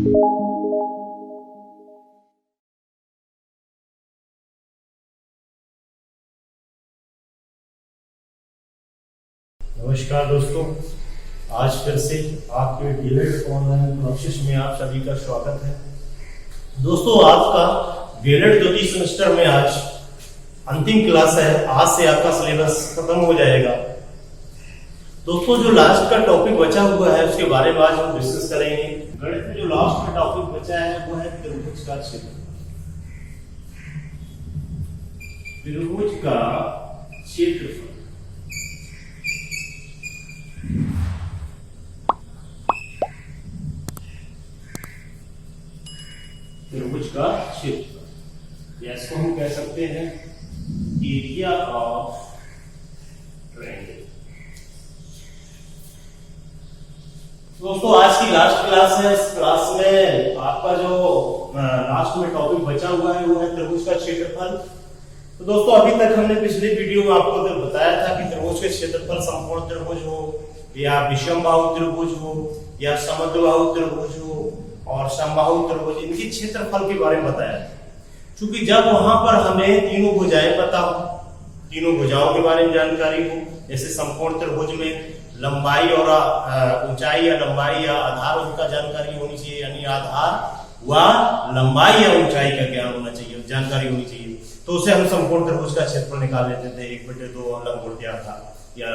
नमस्कार दोस्तों, आज फिर से आपके डीएलएड ऑनलाइन क्लासेस में आप सभी का स्वागत है। दोस्तों, आपका डीएलएड द्वितीय सेमेस्टर में आज अंतिम क्लास है। आज से आपका सिलेबस खत्म हो जाएगा। दोस्तों, जो लास्ट का टॉपिक बचा हुआ है उसके बारे में आज हम डिस्कस करेंगे। गणित में जो लास्ट का टॉपिक बचा है वो है त्रिभुज का क्षेत्रफल। त्रिभुज का क्षेत्रफल। त्रिभुज का क्षेत्रफल, इसको हम कह सकते हैं एरिया ऑफ ट्रायंगल। दोस्तों, आज की लास्ट क्लास है। इस क्लास में आपका जो लास्ट में टॉपिक बचा हुआ है वो है त्रिभुज का क्षेत्रफल। तो दोस्तों, अभी तक हमने पिछले वीडियो में आपको बताया था कि त्रिभुज के क्षेत्रफल समकोण त्रिभुज हो या विषमबाहु त्रिभुज हो या समद्विबाहु त्रिभुज हो और समबाहु त्रिभुज, इनके क्षेत्रफल के बारे में बताया। क्योंकि जब वहां पर हमें तीनों भुजाएं पता हो, तीनों भुजाओं के बारे में जानकारी हो, जैसे समकोण त्रिभुज में लंबाई और ऊंचाई या लंबाई या आधार उनका जानकारी होनी चाहिए, यानी आधार व लंबाई या ऊंचाई का ज्ञान होना चाहिए, जानकारी होनी चाहिए। तो उसे हम समकोण त्रिभुज का क्षेत्रफल निकाल लेते थे। 1/2 लंब गुणित आधार या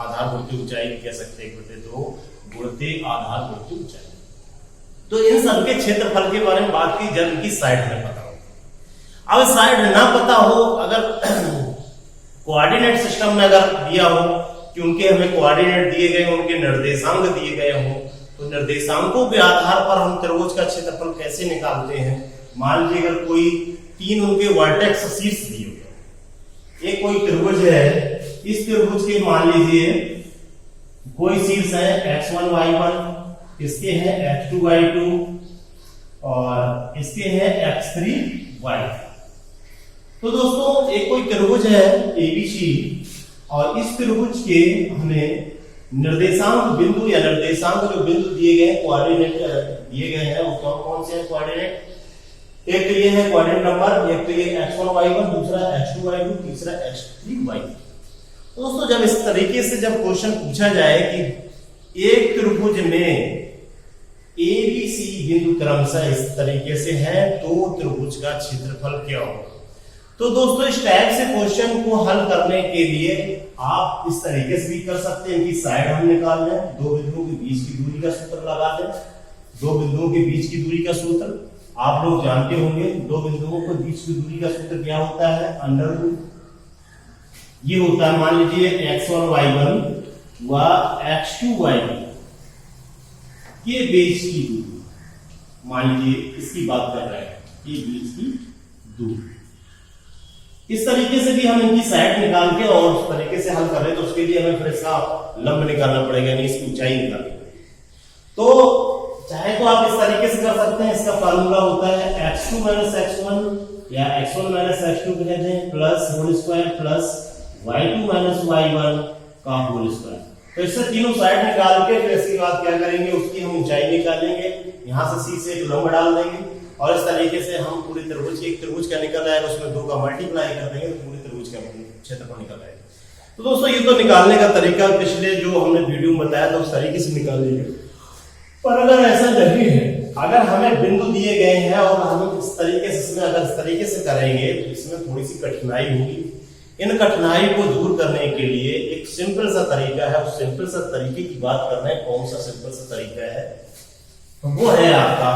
आधार गुणित ऊंचाई कह सकते हैं, 1/2 गुणित आधार गुणित ऊंचाई। तो इन सबके क्षेत्रफल के बारे में बात की जब इनकी साइड में पता हो। अब साइड ना पता हो, अगर कोऑर्डिनेट सिस्टम में अगर दिया हो कि उनके हमें कोऑर्डिनेट दिए गए, उनके निर्देशांक दिए गए हो, तो निर्देशांकों के आधार पर हम त्रिभुज का क्षेत्रफल कैसे निकालते हैं। मान लीजिए अगर कोई तीन उनके वर्टेक्स शीर्ष दिए हुए, एक कोई त्रिभुज है, इस त्रिभुज के मान लीजिए कोई शीर्ष है x1 y1, इसके हैं x2 y2 और इसके हैं x3 y3। तो दोस्तों, एक कोई त्रिभुज है ABC और इस त्रिभुज के हमें निर्देशांक बिंदु या निर्देशांक जो बिंदु दिए गए हैं, कोऑर्डिनेट दिए गए हैं, वो कौन कौन से हैं कोऑर्डिनेट। एक तो ये है कोऑर्डिनेट नंबर, एक तो ये x1 y1, दूसरा x2 y2, तीसरा x3 y3। दोस्तों, जब इस तरीके से जब क्वेश्चन पूछा जाए कि एक त्रिभुज में ABC बिंदु क्रमशः इस तरीके से है, तो त्रिभुज का क्षेत्रफल क्या होगा। तो दोस्तों, इस टाइप से क्वेश्चन को हल करने के लिए आप इस तरीके से भी कर सकते हैं कि साइड हम निकाल लें, दो बिंदुओं के बीच की दूरी का सूत्र लगा दें। दो बिंदुओं के बीच की दूरी का सूत्र आप लोग जानते होंगे। दो बिंदुओं के बीच की दूरी का सूत्र क्या होता है, अंडर रूट। ये होता है, मान लीजिए x1 y1 व x2 y2 के बीच की दूरी, मान लीजिए इसकी बात कर रहे हैं, ये बीच की दूरी। इस तरीके से भी हम इनकी साइड निकाल के और उस तरीके से हल कर रहे हैं, तो उसके लिए हमें फिर इसका लंब निकालना पड़ेगा, यानी इसकी ऊंचाई निकालनी पड़ेगी। तो चाहे तो आप इस तरीके से कर सकते हैं। इसका फार्मूला होता है x2 - x1 या x1 - x2 कह दें plus whole square plus y2 - y1 का होल स्क्वायर। तो इससे तीनों साइड निकाल के फिर इसके बाद क्या करेंगे, उसकी हम ऊंचाई निकालेंगे। यहां से c से एक लंब डाल देंगे और इस तरीके से हम पूरे त्रिभुज के, एक त्रिभुज का निकल आएगा, उसमें 2 का मल्टीप्लाई कर देंगे तो पूरे त्रिभुज का क्षेत्रफल निकल आएगा। तो दोस्तों, ये तो निकालने का तरीका पिछले जो हमने वीडियो में बताया था उस तरीके से निकाल लीजिए। पर अगर ऐसा नहीं है, अगर हमें बिंदु दिए गए हैं और हम इस तरीके से इसमें अगर इस तरीके से करेंगे तो इसमें थोड़ी सी कठिनाई होगी। इन कठिनाई को दूर करने के लिए एक सिंपल सा तरीका है। उस सिंपल सा तरीके की बात करना है। कौन सा सिंपल सा तरीका है, तो वो है आपका,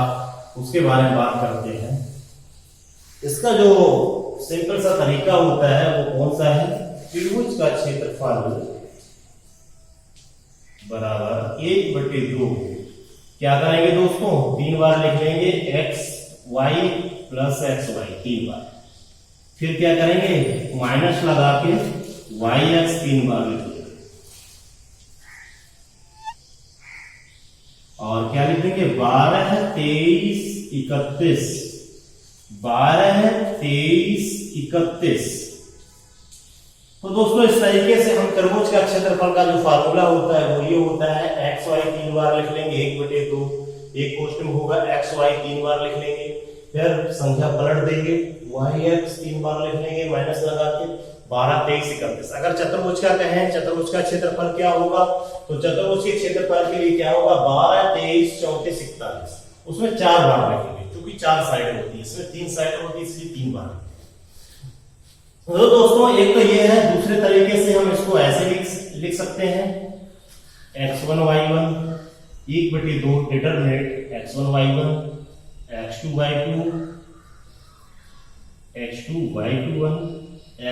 उसके बारे में बात करते हैं। इसका जो सिंपल सा तरीका होता है वो कौन सा है, त्रिभुज का क्षेत्रफल बराबर 1/2। क्या करेंगे दोस्तों, 3 बार लिख लेंगे xy प्लस xy 3 बार। फिर क्या करेंगे, माइनस लगा के yx 3 बार लिख लेंगे और क्या लिखेंगे 12 23 31 12 23 31। तो दोस्तों, इस तरीके से हम त्रिभुज का क्षेत्रफल का जो फार्मूला होता है वो ये होता है xy 3 बार लिख लेंगे 1/2, एक क्वेश्चन होगा एक्स वाई 3 बार लिख लेंगे, फिर संख्या पलट देंगे, वाई एक्स 3 बार लिख लेंगे माइनस लगा के 12, 23, 31। अगर चतुर्भुज का कहें चतुर्भुज का क्षेत्रफल क्या होगा, तो चतुर्भुज के क्षेत्रफल के लिए क्या होगा 12, 23, 34, 41। उसमें 4 बार लिखेंगे क्योंकि 4 साइड होती है, इसमें 3 साइड होती है इसलिए 3 बार। तो दोस्तों एक तो ये है, दूसरे तरीके से हम इसको ऐसे लिख सकते हैं x1 y1 1/2 determinant x1 y1 x2 y2 x2 y21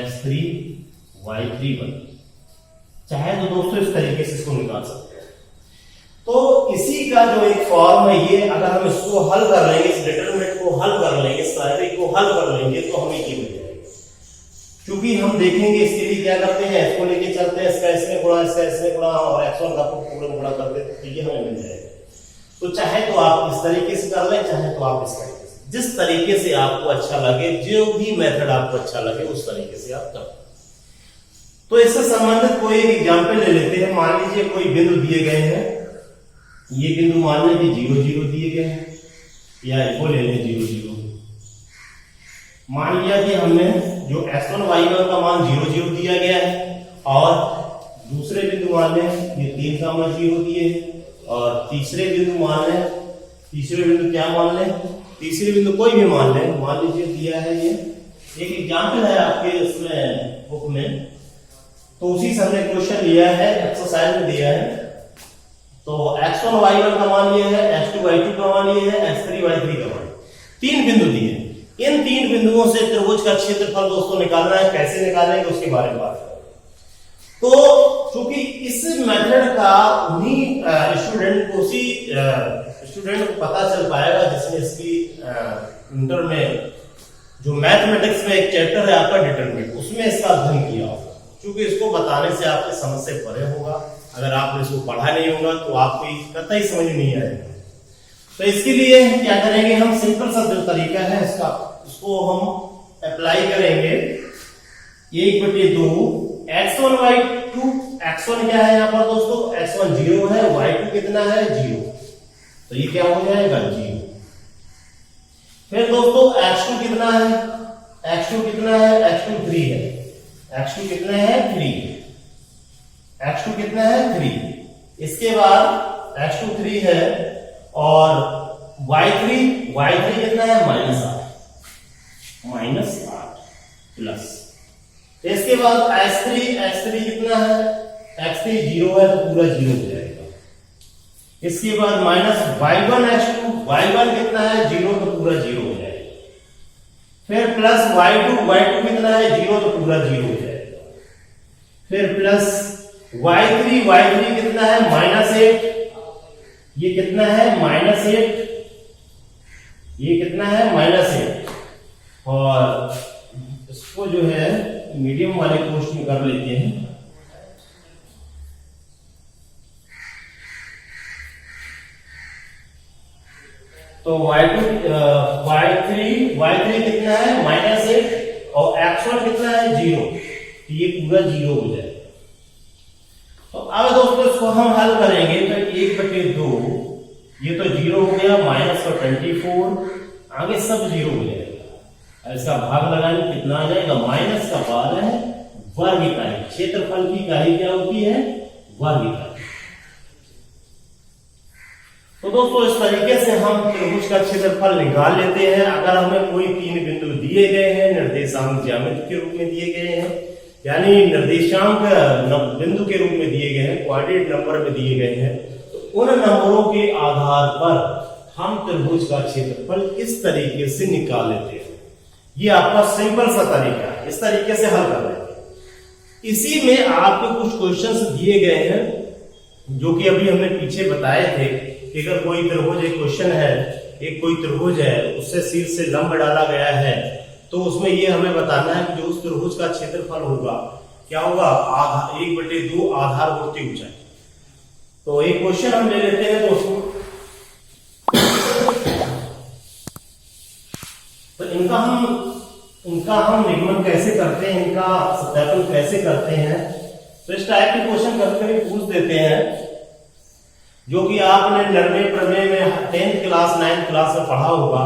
x3 y31। चाहे तो दोस्तों इस तरीके से इसको निकाल सकते हैं। तो इसी का जो एक फॉर्म है ये, अगर हम इसको हल कर लेंगे, इस डिटरमिनेंट को हल कर लेंगे, इस साइड को हल कर लेंगे तो हमें ये मिल जाएगा। क्योंकि हम देखेंगे इसके लिए क्या करते हैं, इसको लेके चलते हैं, इसका इसमें गुणा, इसका इसमें गुणा और x1 का पूरा गुणा कर देते हैं, तो ये हमें मिल जाएगा। तो चाहे तो आप इस तरीके से कर लें, चाहे तो आप इस तरीके से, जिस तरीके से आपको अच्छा लगे, जो भी मेथड आपको अच्छा लगे उस तरीके से आप कर। तो इससे संबंधित कोई एक एग्जाम्पल ले लेते हैं। मान लीजिए कोई बिंदु दिए गए हैं, ये बिंदु मान लें कि 0, 0 दिए गए हैं, या इसको ले लें 0, 0। मान लिया कि हमने जो x1 y1 का मान 0, 0 दिया गया है, और दूसरे बिंदु मान लें ये 3 का मान 0 दिए, और तीसरे बिंदु मान लें, तीसरे बिंदु क्या मान लें, तीसरे बिंदु कोई भी मान लें, मान लीजिए दिया है ये एक एग्जाम्पल है आपके इसमें बुक में, तो उसी से हमने क्वेश्चन लिया है, एक्सरसाइज में दिया है। तो x1 y1 का मान लिया है, x2 y2 का मान लिया है, x3 y3 का मान, 3 बिंदु दिए। इन 3 बिंदुओं से त्रिभुज का क्षेत्रफल दोस्तों निकालना है। कैसे निकालेंगे उसके बारे में बात करेंगे। तो चूंकि इस मेथड का उन्हीं स्टूडेंट को, उसी स्टूडेंट को पता चल पाएगा जिसने इसकी इंटर में जो मैथमेटिक्स में एक चैप्टर है आपका डिटरमिनेंट, उसमें इसका अध्ययन किया होगा। क्योंकि इसको बताने से आपके समझ से परे होगा, अगर आपने इसको पढ़ा नहीं होगा तो आपको कतई समझ नहीं आएगा। तो इसके लिए क्या करेंगे, हम सिंपल सा जो तरीका है इसका, उसको हम अप्लाई करेंगे। 1/2 x1 y2, x1 क्या है यहाँ पर दोस्तों, x1 0 है, y2 कितना है 0, तो ये क्या हो जाएगा 0। फिर दोस्तों x2 कितना है, x2 कितना है, x2 3 है, x2 कितना है 3, x2 कितना है 3। इसके बाद x2 3 है, और y3 कितना है -8 प्लस। इसके बाद x3 कितना है, x3 0 है तो पूरा 0 हो जाएगा। इसके बाद -y1 y1 कितना है 0 तो पूरा 0 हो जाएगा। फिर प्लस y2 कितना है 0 तो पूरा 0 हो जाएगा। फिर प्लस y3 कितना है -8, ये कितना है -8, ये कितना है -8। और इसको जो है मीडियम वाले कोष्ठ में कर लेते हैं। तो y3 कितना है -8 और x1 कितना है 0, तो ये पूरा 0 हो जाएगा। तो अब दोस्तों इसको हम हल करेंगे तो 1/2, ये तो 0 हो गया, -24, आगे सब 0 हो जाएगा। इसका भाग लगाने कितना आ जाएगा, माइनस का भाग है वर्ग इकाई, क्षेत्रफल की इकाई क्या होती है वर्ग इकाई। तो दोस्तों इस तरीके से हम त्रिभुज का क्षेत्रफल निकाल लेते हैं। अगर हमें कोई 3 बिंदु दिए गए हैं, निर्देशांक ज्यामिति के रूप में दिए गए हैं, यानी निर्देशांक बिंदु के रूप में दिए गए हैं, कोऑर्डिनेट नंबर में दिए गए हैं, तो उन नंबरों के आधार पर हम त्रिभुज का क्षेत्रफल इस तरीके से निकाल लेते हैं। ये आपका सिंपल सा तरीका है, इस तरीके से हल कर लेंगे। इसी में आपको कुछ क्वेश्चंस दिए गए हैं जो कि अभी हमने पीछे बताए थे कि अगर कोई त्रिभुज, एक क्वेश्चन है, एक कोई त्रिभुज है, उससे शीर्ष से लंब डाला गया है, तो उसमें ये हमें बताना है कि जो उस त्रिभुज का क्षेत्रफल होगा क्या होगा, 1/2 आधारभूत ऊंचाई। तो एक क्वेश्चन हम ले लेते हैं दोस्तों। तो इनका हम निगमन कैसे करते हैं, इनका सत्यापन कैसे करते हैं। तो इस टाइप के क्वेश्चन कभी कभी पूछ देते हैं। जो कि आपने निर्णय प्रमेय में 10th क्लास 9th क्लास में पढ़ा होगा,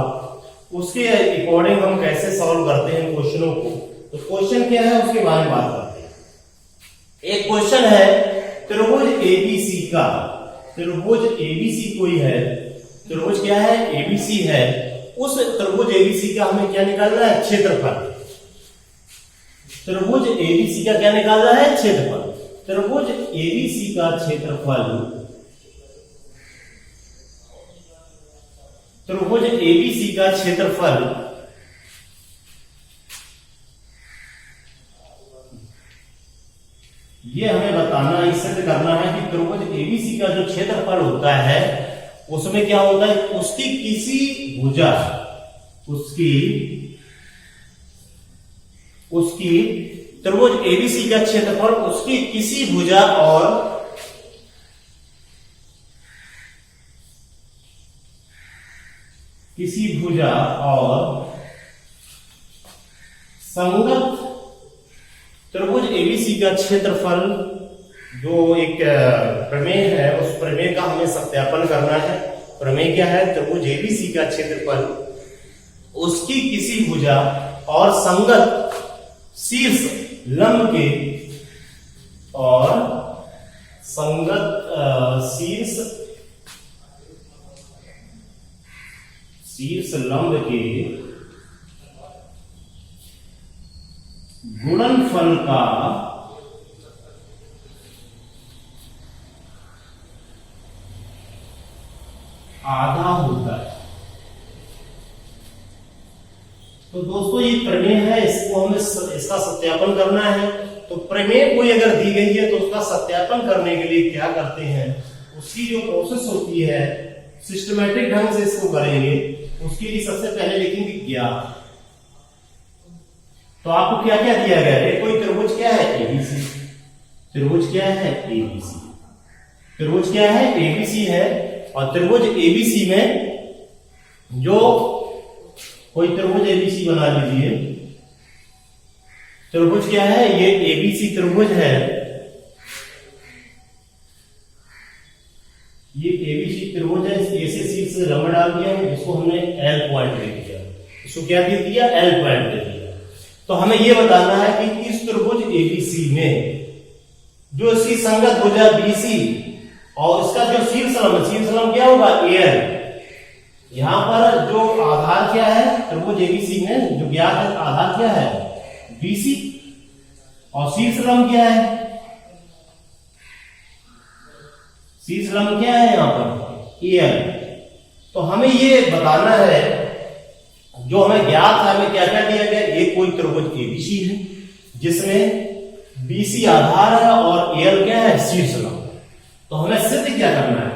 उसके अकॉर्डिंग हम कैसे सॉल्व करते हैं क्वेश्चनों को। तो क्वेश्चन क्या है उसके बारे में बात करते हैं। एक क्वेश्चन है त्रिभुज एबीसी का, त्रिभुज एबीसी कोई है, त्रिभुज क्या है एबीसी है, उस त्रिभुज एबीसी का हमें क्या निकालना है क्षेत्रफल। त्रिभुज एबीसी का क्या निकालना है क्षेत्रफल। त्रिभुज एबीसी का क्षेत्रफल, त्रिभुज एबीसी का क्षेत्रफल ये हमें बताना है, सिद्ध करना है कि त्रिभुज एबीसी का जो क्षेत्रफल होता है उसमें क्या होता है, उसकी किसी भुजा, उसकी त्रिभुज एबीसी का क्षेत्रफल उसकी किसी भुजा और संगत त्रिभुज एबीसी का क्षेत्रफल जो एक प्रमेय है, उस प्रमेय का हमें सत्यापन करना है। प्रमेय क्या है, त्रिभुज एबीसी का क्षेत्रफल उसकी किसी भुजा और संगत शीर्ष लंब के और संगत शीर्ष लंब के गुणनफल का आधा होता है। तो दोस्तों ये प्रमेय है, इसको हमें इसका सत्यापन करना है। तो प्रमेय कोई अगर दी गई है तो उसका सत्यापन करने के लिए क्या करते हैं, उसकी जो प्रोसेस होती है सिस्टमैटिक ढंग से इसको करेंगे। उसके लिए सबसे पहले लिखेंगे ज्ञात। तो आपको क्या क्या दिया गया है, कोई त्रिभुज क्या है एबीसी, त्रिभुज क्या है एबीसी, त्रिभुज क्या है एबीसी है। और त्रिभुज एबीसी में जो कोई त्रिभुज एबीसी बना लीजिए, त्रिभुज क्या है ये एबीसी त्रिभुज है, ये एबीसी त्रिभुज है। ऐसे शीर्ष से लंब डाल दिया है, इसको हमने एल पॉइंट दे दिया, इसको क्या दे दिया एल पॉइंट दे दिया। तो हमें यह बताना है कि इस त्रिभुज एबीसी में जो इसकी संगत भुजा बीसी और इसका जो शीर्ष लंब क्या होगा एल। यहां पर जो आधार क्या है त्रिभुज एबीसी में जो ज्ञात है आधार क्या है बीसी और शीर्ष लंब क्या है, शीर्ष लंब क्या है यहां पर एल। तो हमें ये बताना है जो हमें ज्ञात है, हमें क्या क्या दिया गया, एक कोई त्रिभुज एबीसी है जिसमें बीसी आधार है और एल क्या है शीर्ष लंब। तो हमें सिद्ध क्या करना है,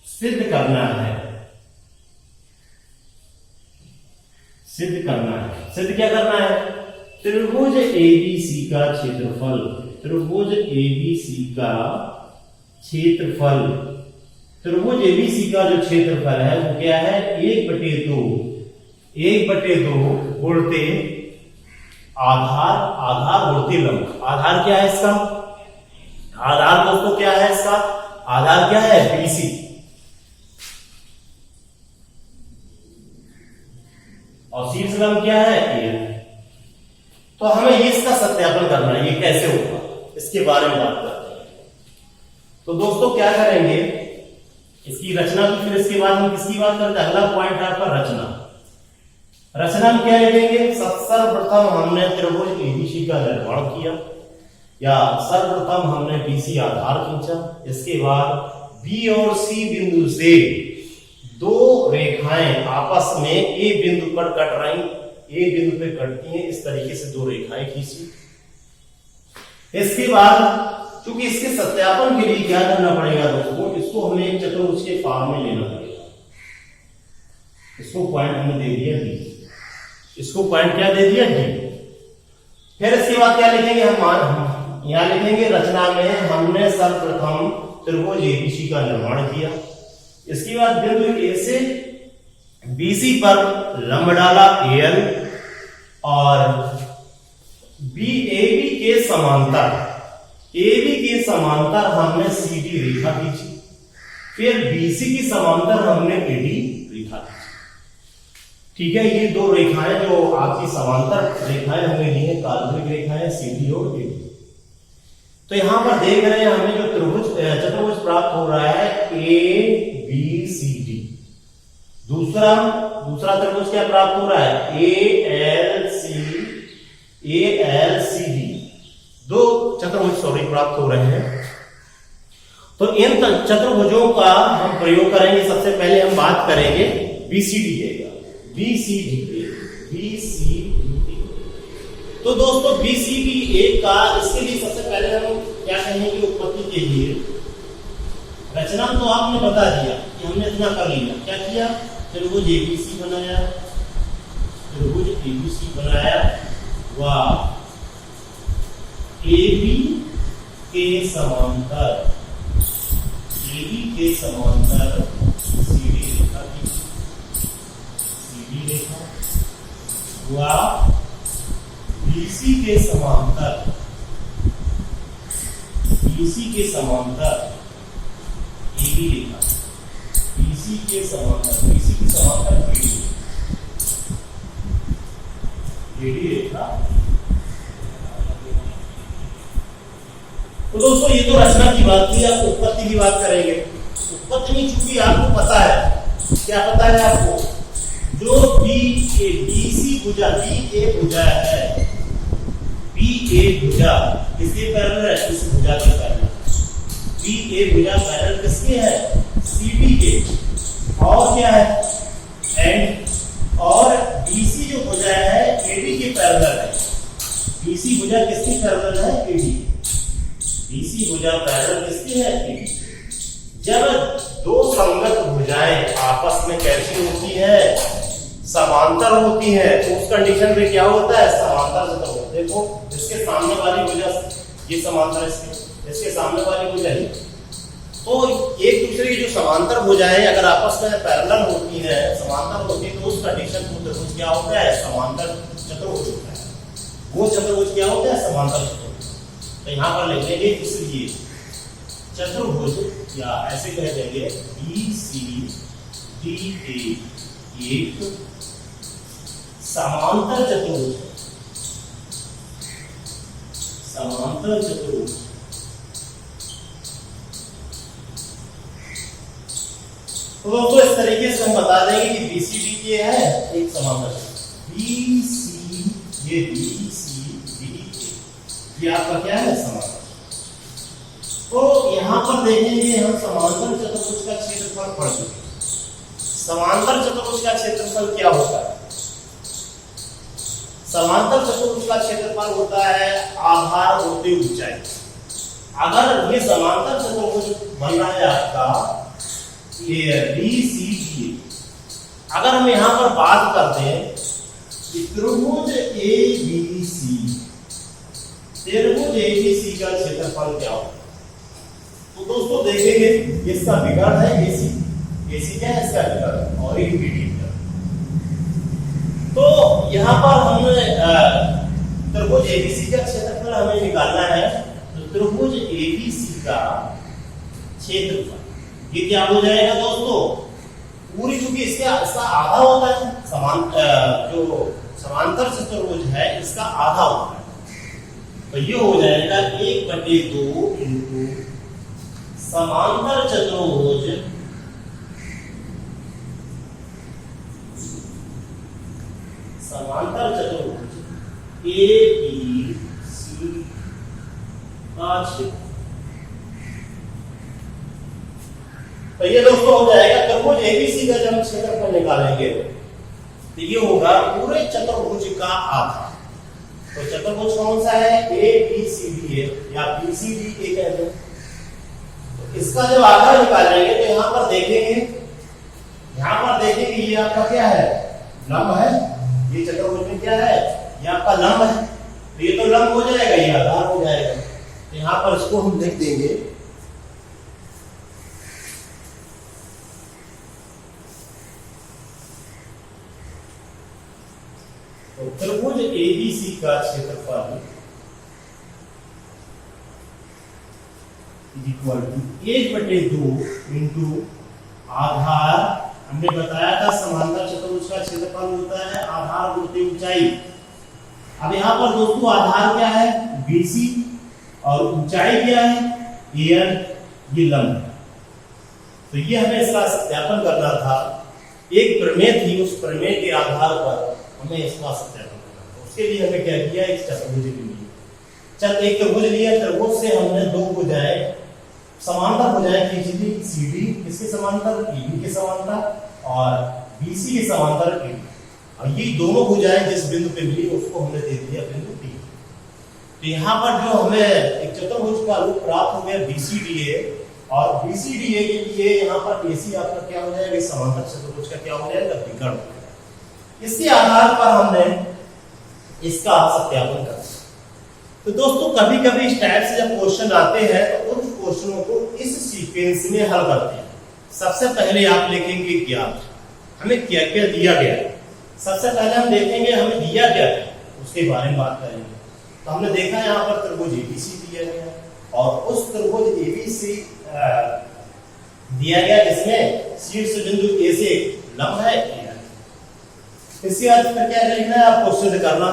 सिद्ध करना है, सिद्ध करना है, सिद्ध क्या करना है, त्रिभुज एबीसी का क्षेत्रफल, त्रिभुज एबीसी का क्षेत्रफल, त्रिभुज एबीसी का जो क्षेत्रफल है वो क्या है 1/2 गुणते आधार गुणते लंब। आधार क्या है इसका, आधार दोस्तों क्या है इसका, आधार क्या है बीसी और शीर्ष लंब क्या है एल। तो हमें इसका सत्यापन करना है, ये कैसे होगा इसके बारे में बात करते हैं। तो दोस्तों क्या करेंगे, इसकी रचना की, फिर इसके बाद हम किसकी बात करते हैं, अगला पॉइंट है आपका रचना। रचना में क्या लिखेंगे, सर्वप्रथम हमने त्रिभुज एबीसी का निर्माण किया या सर्वप्रथम हमने बीसी आधार खींचा। इसके बाद बी और सी बिंदु से दो रेखाएं आपस में ए बिंदु पर कट रही, ए बिंदु पे कटती हैं, इस तरीके से दो रेखाएं खींची। इसके बाद क्योंकि इसके सत्यापन के लिए क्या करना पड़ेगा दोस्तों, इसको हमें एक चतुर्भुज के फॉर्म में लेना पड़ेगा। इसको पॉइंट हमने दे दिया डी, इसको पॉइंट क्या दे दिया डी। फिर इसके बाद क्या लिखेंगे हम यहां लिखेंगे रचना में हमने सर्वप्रथम त्रिभुज एबीसी का निर्माण किया। इसके बाद बिंदु ए से बीसी पर लंब डाला एल और एबी के समांतर हमने सीधी रेखा खींची। फिर बीसी की समांतर हमने एडी रेखा खींची। ठीक है, ये दो रेखाएं जो आपकी समांतर रेखाएं हमने ली है, काल्पनिक रेखाएं सीडी और एडी। तो यहां पर देख रहे हैं हमें जो त्रिभुज चतुर्भुज प्राप्त हो रहा है ए बी सी डी। दूसरा त्रिभुज क्या प्राप्त हो रहा है, ए एल सी डी। दो चतुर्भुज प्राप्त हो रहे हैं। तो इन चतुर्भुजों का हम प्रयोग करेंगे। सबसे पहले हम बात करेंगे बीसीडी का, बीसीडी। तो दोस्तों बीसीडी एक का, इसके लिए सबसे पहले हम क्या कहेंगे, उत्पत्ति के लिए रचना तो आपने बता दिया कि हमने इतना कर लिया। क्या किया, त्रिभुज एबीसी बनाया, त्रिभुज एबीसी बनाया, वाह, एबी के समांतर सीडी रेखा की, सीडी रेखा, वाह, बीसी के समांतर एडी रेखा, बीसी के समांतर एडी रेखा। तो दोस्तों ये तो रचना की बात थी, आप उत्पत्ति की बात करेंगे। उत्पत्ति में चूंकि आपको पता है, क्या पता है आपको, जो बीसी भुजा, बी ए भुजा है, बी ए भुजा किसके पैरेलल है, इस भुजा के पैरेलल। बी ए भुजा पैरेलल किसके है, सीडी के। और क्या है, एंड और बीसी जो भुजा है एडी के पैरेलल है। बीसी भुजा किसके पैरेलल है, एडी। बीसी भुजा पैरेलल किसकी है, एडी। जब दो संगत भुजाएं आपस में कैसी होती है, समांतर होती है, तो उस कंडीशन में क्या होता है, समांतर चतुर्भुज। देखो इसके सामने वाली भुजा ये समांतर, इसके सामने वाली भुजा ही, तो एक दूसरे की जो समांतर भुजाएं अगर आपस में पैरेलल होती है, समांतर होती है, तो उस कंडीशन को त्रिभुज क्या होता है, समांतर चतुर्भुज होता है। वो चतुर्भुज क्या होता है, समांतर चतुर्भुज। तो यहां पर लिख लेंगे, इसलिए चतुर्भुज या ऐसे कह देंगे बी सी डी ए एक समांतर चतुर्भुज, समांतर चतुर्भुज। तो दोस्तों इस तरीके से हम बता देंगे कि बीसीडी के है एक समांतर, बीसी, ये बीसीडी, ये आपका क्या है, समांतर। तो यहां पर देखेंगे हम समांतर चतुर्भुज का क्षेत्रफल पढ़ चुके। समांतर चतुर्भुज का क्षेत्रफल क्या होता है, समांतर चतुर्भुज का क्षेत्रफल होता है आधार होते ऊंचाई। अगर ये समांतर चतुर्भुज बन रहा है आपका ये बीसीडी, अगर हम यहां पर बात करते हैं कि त्रिभुज एबीसी, त्रिभुज एबीसी का क्षेत्रफल क्या होगा, तो दोस्तों देखेंगे इसका विकर्ण है एसी, एसी क्या है, इसका विकर्ण, और एक बीडी। तो यहां पर हमने त्रिभुज एबीसी का क्षेत्रफल हमें निकालना है। तो त्रिभुज एबीसी का क्षेत्रफल ये क्या हो जाएगा दोस्तों, पूरी, चूंकि इसका आधा होता है, जो समांतर चतुर्भुज है इसका आधा होता है, तो ये हो जाएगा 1/2 इंटू समांतर चतुर्भुज ए बी सी का क्षेत्रफल। तो ये दोस्तों हो जाएगा त्रिभुज एबीसी का जब क्षेत्रफल निकालेंगे तो ये होगा पूरे चतुर्भुज का आधा। तो चतुर्भुज कौन सा है, ए बी सी डी है या बी सी डी ए कहते हैं। तो इसका जब आधा निकालेंगे तो यहां पर देखेंगे ये आपका क्या है, लंब है। ये चतुर्भुज में क्या है, ये आपका लंब है, तो ये तो लंब हो जाएगा, ये आधार हो जाएगा। तो यहां पर इसको हम लिख देंगे तो त्रिभुज एबीसी का क्षेत्रफल इज इक्वल टू 1/2 इंटू आधार। हमने बताया था समांतर चतुर्भुज का क्षेत्रफल होता है आधार गुणित ऊंचाई। अब यहाँ पर दोस्तों आधार क्या है BC और ऊंचाई क्या है AN, ये लंब है। तो ये हमें इसका सत्यापन करना था। एक प्रमेय थी, उस प्रमेय के आधार पर हमें इसका सत्यापन करना था। उसके लिए हमें क्या किया, एक चतुर्भुज लिए एक त्रिभुज लिया। त्रिभुज से हमने दो भुजाएं समांतर भुजाएं खींची थी। CD किसके समांतर, AB के समांतर और BC के समांतर AB। और ये दोनों भुजाएं जिस बिंदु पे मिली उसको हमने दे दिया बिंदु D। तो यहाँ पर जो हमें एक चतुर्भुज का रूप प्राप्त हो गया BCDA, और BCDA के लिए यहाँ पर AC आपका क्या हो जाएगा, समांतर चतुर्भुज का क्या हो जाएगा, विकर्ण। इसके आधार पर हमने इसका सत्यापन करना। तो दोस्तों कभी कभी इस टाइप से जब क्वेश्चन आते हैं तो उन क्वेश्चनों को इस सीक्वेंस में हल करते हैं। सबसे पहले आप लिखेंगे क्या हमें क्या क्या दिया गया है। सबसे पहले हम देखेंगे हमें दिया क्या है, उसके बारे में बात करेंगे। तो हमने देखा यहाँ पर त्रिभुज ABC दिया गया और उस त्रिभुज ABC दिया गया जिसमें शीर्ष बिंदु A से लंब है। इसके बाद फिर क्या लिखना है आपको, सिद्ध करना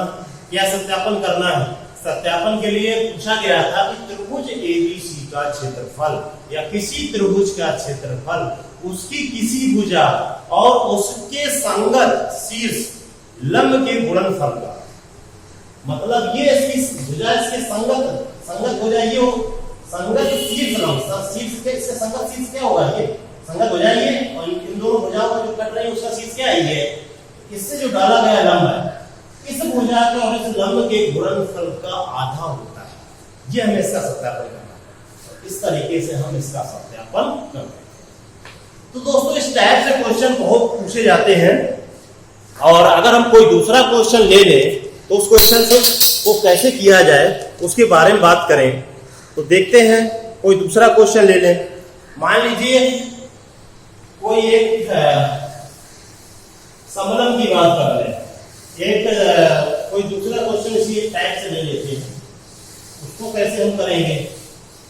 या सत्यापन करना है। सत्यापन के लिए पूछा गया था कि त्रिभुज ABC का क्षेत्रफल या किसी त्रिभुज का क्षेत्रफल उसकी किसी भुजा और उसके संगत शीर्ष लंब के गुणनफल का, मतलब ये इसकी भुजा इसके संगत भुजा ये हो, संगत शीर्ष लंब, शीर्ष के इसके संगत शीर्ष क्या होगा, ये संगत भुजा ये, और इन दोनों भुजाओं का जो कट रही है उसका शीर्ष क्या है, ये इससे जो डाला गया लंब है, इस भुजा के और इस लंब के गुणनफल का आधा होता है। ये हमें इसका सत्यापन करना है। इस तरीके से हम इसका सत्यापन करते हैं। तो दोस्तों इस टाइप से क्वेश्चन बहुत पूछे जाते हैं, और अगर हम कोई दूसरा क्वेश्चन ले लें तो उस क्वेश्चन से वो कैसे किया जाए उसके बारे में बात करें। तो देखते हैं कोई दूसरा क्वेश्चन ले लें। मान लीजिए कोई एक समलंब की बात कर रहे हैं, कोई दूसरा क्वेश्चन इसी टाइप से ले लेते हैं, उसको कैसे हम करेंगे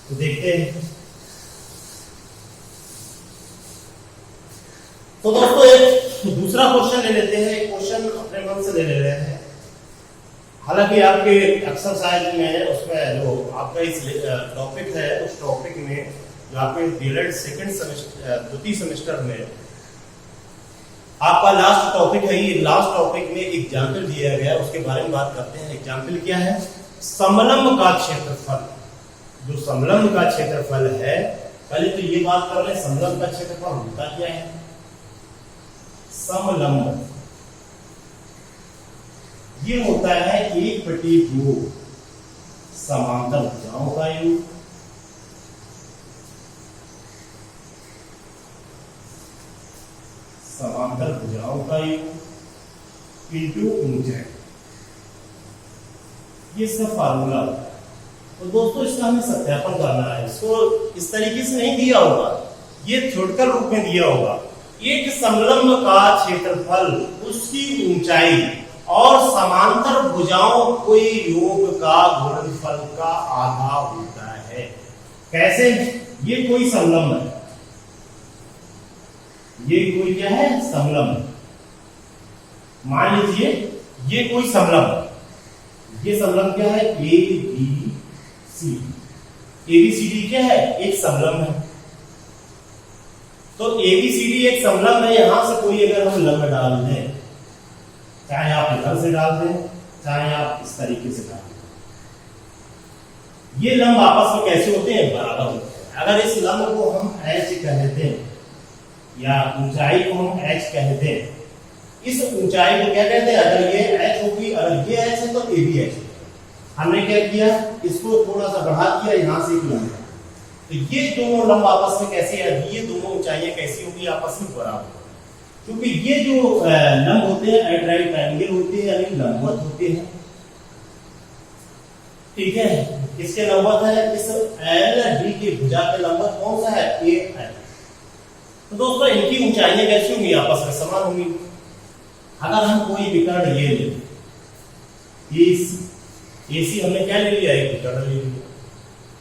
तो देखते हैं। तो दोस्तों एक दूसरा क्वेश्चन ले लेते हैं, क्वेश्चन अपने मन से ले रहे हैं। हालांकि आपके एक्सरसाइज में उसमें जो आपका इस टॉपिक है उस टॉपिक में जो आपके डीएलएड सेकंड सेमेस्टर द्वितीय सेमेस्टर में आपका लास्ट टॉपिक है, ये लास्ट टॉपिक में एग्जाम्पल दिया गया है, उसके बारे में बात करते हैं। एग्जाम्पल क्या है, समलंब का क्षेत्रफल। जो समलंब का क्षेत्रफल है, पहले तो ये बात कर रहे हैं समलंब का क्षेत्रफल होता क्या है। समलंब ये होता है 1/2 समांतर भुजाओं का योग समांतर भुजाओं का योग इंटू ऊंचाई। ये इसका फार्मूला। तो दोस्तों इसका हमें सत्यापन करना है। इसको इस तरीके से नहीं दिया होगा, ये थ्योरेटिकल रूप में दिया होगा। एक समलंब का क्षेत्रफल उसकी ऊंचाई और समांतर भुजाओं के योग का गुणनफल का आधा होता है। कैसे, ये कोई समलंब है, ये कोई क्या है समलंब। मान लीजिए ये कोई समलंब, ये समलंब क्या है ABC। ABCD क्या है, एक समलंब है। तो ABCD एक समलंब है। यहां से कोई अगर हम लंब डाल दें, चाहे आप इधर से डाल दें चाहे आप इस तरीके से डाल दें, ये लंब आपस में कैसे होते हैं, बराबर होते हैं। अगर इस लंब को हम H कह देते हैं या ऊंचाई को हम H कह देते हैं, इस ऊंचाई को क्या कहते हैं, अगर ये H होगी, अगर ये H है तो ये भी H है। हमने क्या किया, इसको थोड़ा सा बढ़ा दिया, यहां से एक लंब। तो ये दोनों लंब आपस में कैसे है, ये दोनों ऊंचाइयां कैसी होगी, आपस में बराबर। क्योंकि ये जो लंब होते हैं एट राइट ट्रायंगल होते हैं, यानी लंबवत होते हैं। ठीक है, किसके लंबवत है, इस LD की भुजा के लंबवत कौन सा है, AI। तो दोस्तों इनकी ऊंचाइयां कैसी होंगी, आपस में समान होंगी। अगर हम कोई विकर्ण ये ले, AC हमने क्या ले लिया, एक विकर्ण ले लिया।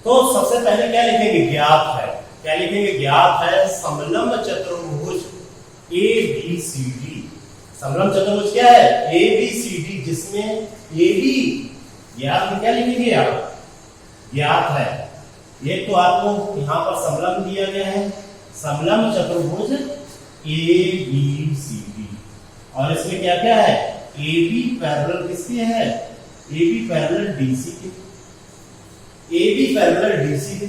तो सबसे पहले क्या लिखेंगे, ज्ञात है। क्या लिखेंगे, ज्ञात है समलंब चतुर्भुज ABCD। समलंब चतुर्भुज क्या है, ABCD, जिसमें AB ज्ञात में क्या लिखेंगे आप, ज्ञात है। एक तो आपको यहां पर समलंब दिया गया है, समलंब चतुर्भुज ABCD, और इसमें क्या क्या है, AB पैरेलल किसके है, AB पैरेलल DC के, AB पैरेलल DC के।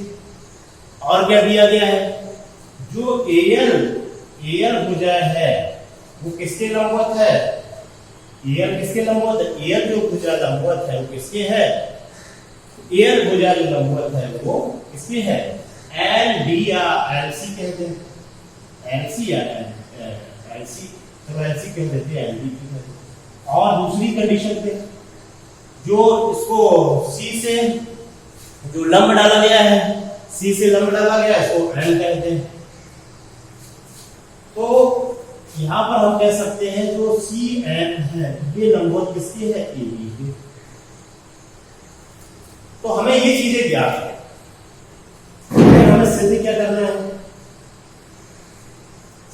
और क्या दिया गया है, जो AL भुजा है वो किसके लंबवत है, AL किसके लंबवत है, AL जो भुजा लंबवत है वो किसके है, AL भुजा जो लंबवत है वो किसके है, LD या LC कहते हैं, LC या LC, तो LC कह देते हैं, LD कहते हैं। और दूसरी कंडीशन पे जो इसको C से जो लंब डाला गया है, C से लंब डाला गया है, इसको L कहते हैं। तो यहां पर हम कह सकते हैं जो CN है ये लंबवत किसकी है, AB की। तो हमें ये चीजें ज्ञात है, फिर हमें सिद्ध क्या करना है,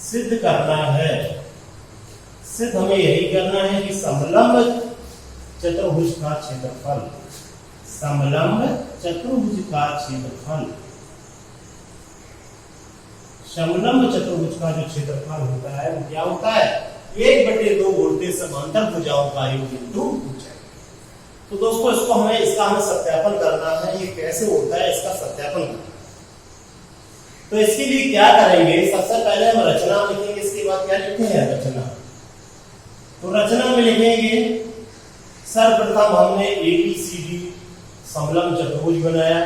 सिद्ध करना है, सिद्ध हमें यही करना है कि समलंब चतुर्भुज का क्षेत्रफल, समलंब चतुर्भुज का क्षेत्रफल, समलंब चतुर्भुज का जो क्षेत्रफल होता है वो क्या होता है, 1/2 बोलते समांतर भुजाओं का योग इंटू ऊंचाई। तो दोस्तों इसको हमें सत्यापन करना है, ये कैसे होता है इसका सत्यापन करना है। तो इसके लिए क्या करेंगे, सबसे पहले हम रचना लिखेंगे, इसके बाद क्या लिखते हैं, रचना। तो रचना में लिखेंगे, सर्वप्रथम हमने ABCD समलंब चतुर्भुज बनाया,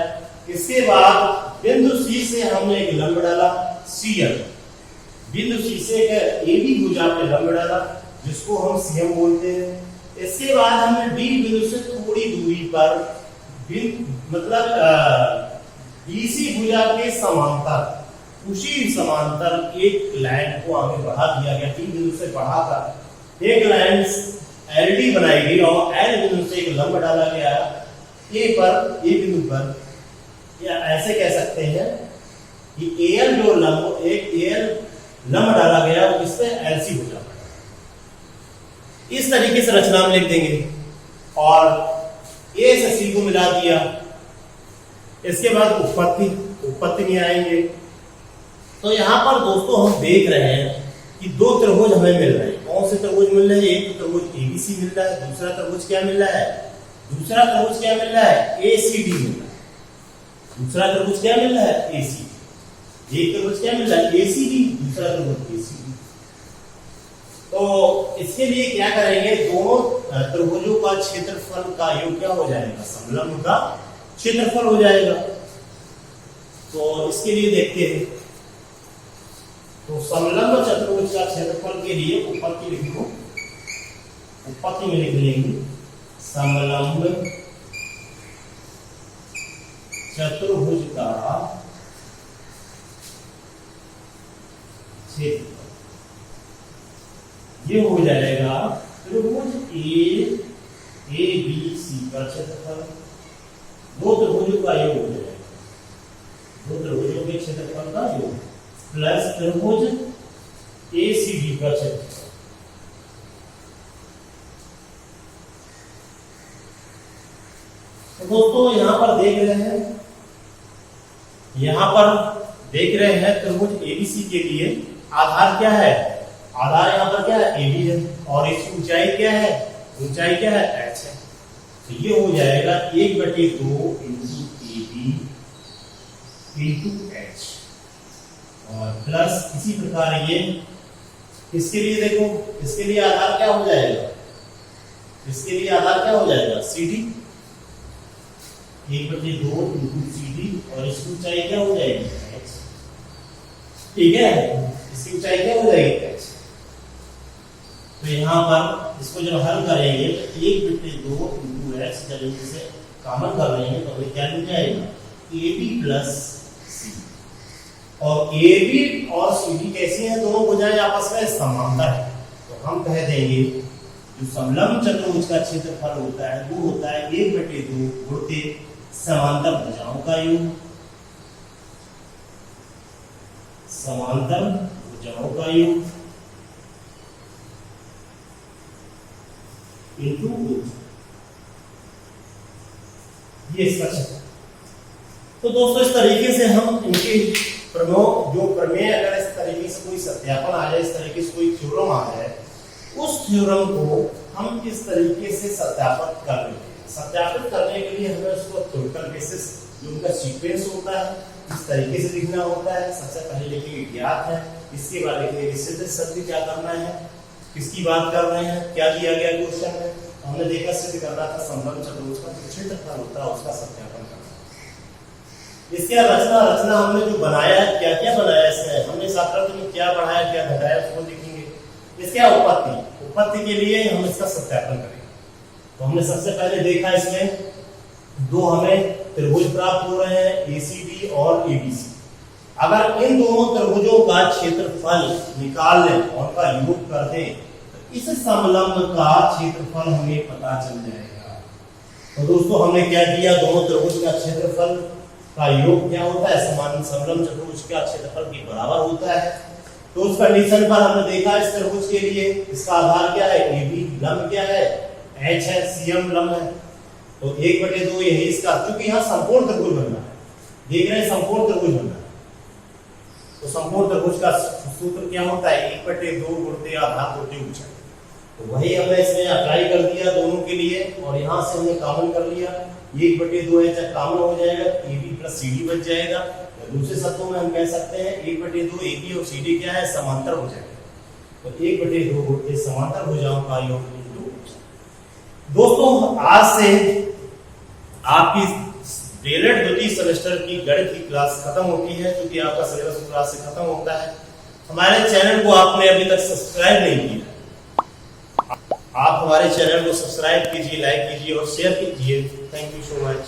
इसके बाद बिंदु C से हमने एक लंब डाला CL, बिंदु C से एक AB भुजा पे लंब डाला जिसको हम CM बोलते हैं। इसके बाद हमने D बिंदु से थोड़ी दूरी पर मतलब BC भुजा के समांतर, उसी समांतर एक लाइन को आगे बढ़ा दिया गया, D बिंदु से बढ़ाकर एक लाइन LD बनाई गई और L बिंदु से एक लंब डाला गया A बिंदु पर, या ऐसे कह सकते हैं कि AL जो लंब, एक AL लंब डाला गया इस पे LC भुजा, इस तरीके से रचना में लिख देंगे। और A से C को मिला दिया, इसके बाद उत्पत्ति में आएंगे। तो यहां पर दोस्तों हम देख रहे हैं कि दो त्रिभुज हमें मिल रहे हैं। कौन से त्रिभुज मिल रहे हैं, एक तो त्रिभुज ABC मिल रहा है, दूसरा त्रिभुज क्या मिल रहा है, दूसरा त्रिभुज क्या मिल रहा है, ACD मिल रहा है, दूसरा त्रिभुज क्या मिल रहा है, ACD। एक त्रिभुज क्या मिल रहा है, ACD, दूसरा त्रिभुज ACD। तो इसके लिए क्या करेंगे, दोनों त्रिभुजों का क्षेत्रफल का योग क्या हो जाएगा, समलंब का क्षेत्रफल हो जाएगा। तो इसके लिए देखते हैं, तो समलंब चतुर्भुज का क्षेत्रफल के लिए उत्पत्ति लिख लो, उत्पत्ति में लिख लेंगे समलंब चतुर्भुज का क्षेत्रफल, ये हो जाएगा त्रिभुज ABC का क्षेत्रफल, दो त्रिभुजों का योग हो जाएगा, दो त्रिभुजों के क्षेत्रफल का योग प्लस त्रिभुज ACD का क्षेत्रफल। तो दोस्तों यहां पर देख रहे हैं त्रिभुज ABC के लिए आधार क्या है, आधार यहां पर क्या है, AB है, और इसकी ऊंचाई क्या है, ऊंचाई क्या है, H है। तो ये हो जाएगा 1/2 इंटू AB इंटू H, और प्लस इसी प्रकार ये इसके लिए देखो, इसके लिए आधार क्या हो जाएगा, इसके लिए आधार क्या हो जाएगा, CD, 1/2 इंटू CD, और इसकी ऊंचाई क्या हो जाएगी, H। ठीक है, इसकी ऊंचाई क्या हो जाएगी, H। तो यहाँ पर इसको जब हल करेंगे तो 1/2 इंटू H, जब इसे कॉमन कर लेंगे तो हमें क्या मिल जाएगा, AB प्लस C। और AB और CD कैसी हैं, दोनों भुजाएं आपस में समांतर है। तो हम कह देंगे जो समलंब चतुर्भुज का क्षेत्रफल होता है वो होता है 1/2 गुणित समांतर भुजाओं का योग, समांतर भुजाओं का योग इंटू ये इसका क्षेत्र। तो दोस्तों इस तरीके से हम इनके प्रमेय अगर इस तरीके से कोई सत्यापन आ जाए, इस तरीके से कोई थ्योरम आ जाए, उस थ्योरम को हम इस तरीके से सत्यापित कर लेते हैं। सत्यापित करने के लिए हमें उसको थ्योरेटिकल बेसिस जो उनका सीक्वेंस होता है इस तरीके से लिखना होता है। सबसे पहले लिखेंगे ज्ञात है, इसके बाद लिखेंगे सिद्ध सत्य क्या करना है, किसकी बात कर रहे हैं, क्या दिया गया क्वेश्चन में। हमने देखा सिद्ध करना था समलंब चतुर्भुज का जो क्षेत्रफल होता है उसका सत्यापन करना। इसके रचना हमने जो बनाया है, क्या क्या बनाया इसमें, हमने आकृति में क्या बढ़ाया क्या घटाया उसको देखेंगे। इसके उत्पत्ति के लिए हम इसका सत्यापन करेंगे। तो हमने सबसे पहले देखा इसमें दो हमें त्रिभुज प्राप्त हो रहे हैं एसीबी और एबीसी। अगर इन दोनों त्रिभुजों का क्षेत्रफल निकाल लें और उनका योग कर दें तो इस समलंब का क्षेत्रफल हमें पता चल जाएगा। तो दोस्तों हमने क्या किया, दोनों त्रिभुज का क्षेत्रफल का योग क्या होता है, समान समलंब चतुर्भुज का क्षेत्रफल के बराबर होता है। तो उस कंडीशन पर हमने देखा इस त्रिभुज के लिए इसका आधार क्या है, एबी, लंब क्या है, एच है, सीएम लंब है। तो 1/2 यही इसका, क्योंकि यहाँ संपूर्ण त्रिभुज बनना है, देख रहे हैं संपूर्ण त्रिभुज बनना है। तो संपूर्ण त्रिभुज का सूत्र क्या होता है, 1/2 गुणित आधार गुणित ऊंचाई। तो वही हमने इसमें अप्लाई कर दिया दोनों के लिए और यहाँ से हमने कॉमन कर लिया, 1/2 है जब कॉमन हो जाएगा AB प्लस CD बच जाएगा। दूसरे शब्दों में हम कह सकते हैं 1/2 AB और CD क्या है, समांतर हो जाएगा। तो 1/2 समांतर भुजाओं का योग। दोस्तों आज से आपकी डीएलएड द्वितीय सेमेस्टर की गणित की क्लास खत्म होती है, क्योंकि आपका सिलेबस क्लास से खत्म होता है। हमारे चैनल को आपने अभी तक सब्सक्राइब नहीं किया, आप हमारे चैनल को सब्सक्राइब कीजिए, लाइक कीजिए और शेयर कीजिए। Thank you so much.